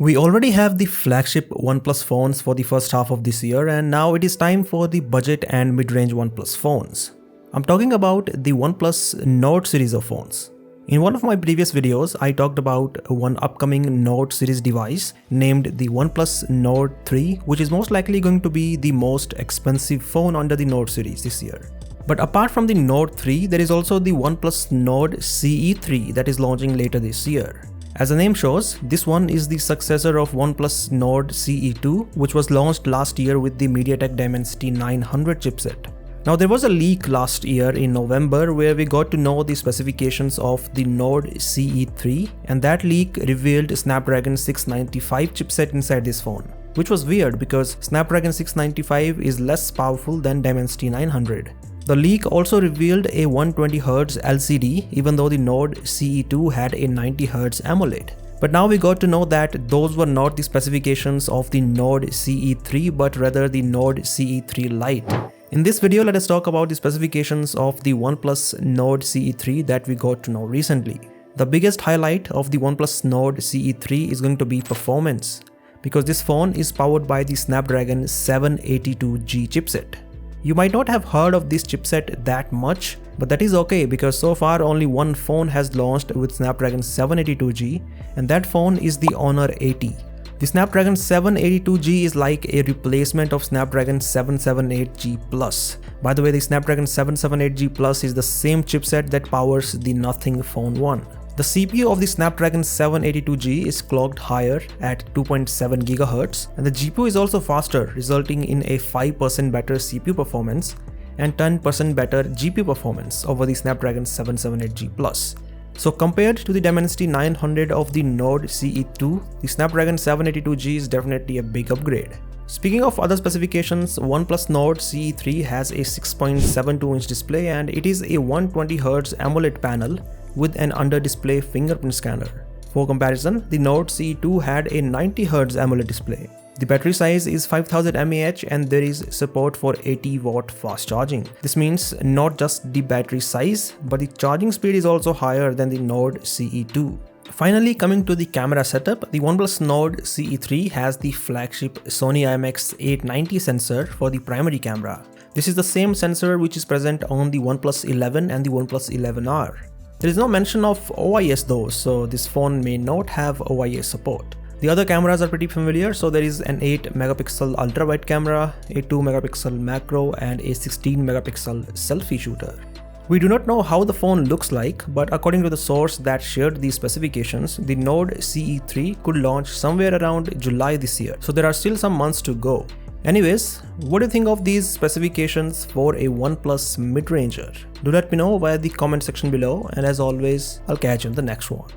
We already have the flagship OnePlus phones for the first half of this year, and now it is time for the budget and mid-range OnePlus phones. I'm talking about the OnePlus Nord series of phones. In one of my previous videos, I talked about one upcoming Nord series device named the OnePlus Nord 3, which is most likely going to be the most expensive phone under the Nord series this year. But apart from the Nord 3, there is also the OnePlus Nord CE 3 that is launching later this year. As the name shows, this one is the successor of OnePlus Nord CE 2, which was launched last year with the MediaTek Dimensity 900 chipset. Now there was a leak last year in November where we got to know the specifications of the Nord CE 3, and that leak revealed Snapdragon 695 chipset inside this phone, which was weird because Snapdragon 695 is less powerful than Dimensity 900. The leak also revealed a 120Hz LCD, even though the Nord CE2 had a 90Hz AMOLED. But now we got to know that those were not the specifications of the Nord CE3 but rather the Nord CE3 Lite. In this video, let us talk about the specifications of the OnePlus Nord CE3 that we got to know recently. The biggest highlight of the OnePlus Nord CE3 is going to be performance, because this phone is powered by the Snapdragon 782G chipset. You might not have heard of this chipset that much, but that is okay because so far only one phone has launched with Snapdragon 782G, and that phone is the Honor 80. The Snapdragon 782G is like a replacement of Snapdragon 778G Plus. By the way, the Snapdragon 778G Plus is the same chipset that powers the Nothing Phone 1. The CPU of the Snapdragon 782G is clocked higher at 2.7 GHz, and the GPU is also faster, resulting in a 5% better CPU performance and 10% better GPU performance over the Snapdragon 778G Plus. So compared to the Dimensity 900 of the Nord CE2, the Snapdragon 782G is definitely a big upgrade. Speaking of other specifications, OnePlus Nord CE3 has a 6.72-inch display and it is a 120Hz AMOLED panel with an under-display fingerprint scanner. For comparison, the Nord CE2 had a 90Hz AMOLED display. The battery size is 5000 mAh and there is support for 80-watt fast charging. This means not just the battery size, but the charging speed is also higher than the Nord CE2. Finally, coming to the camera setup, the OnePlus Nord CE3 has the flagship Sony IMX890 sensor for the primary camera. This is the same sensor which is present on the OnePlus 11 and the OnePlus 11R. There is no mention of OIS though, so this phone may not have OIS support. The other cameras are pretty familiar, so there is an 8-megapixel ultrawide camera, a 2-megapixel macro and a 16-megapixel selfie shooter. We do not know how the phone looks like, but according to the source that shared these specifications, the Nord CE3 could launch somewhere around July this year, so there are still some months to go. Anyways, what do you think of these specifications for a OnePlus mid-ranger? Do let me know via the comment section below, and as always, I'll catch you in the next one.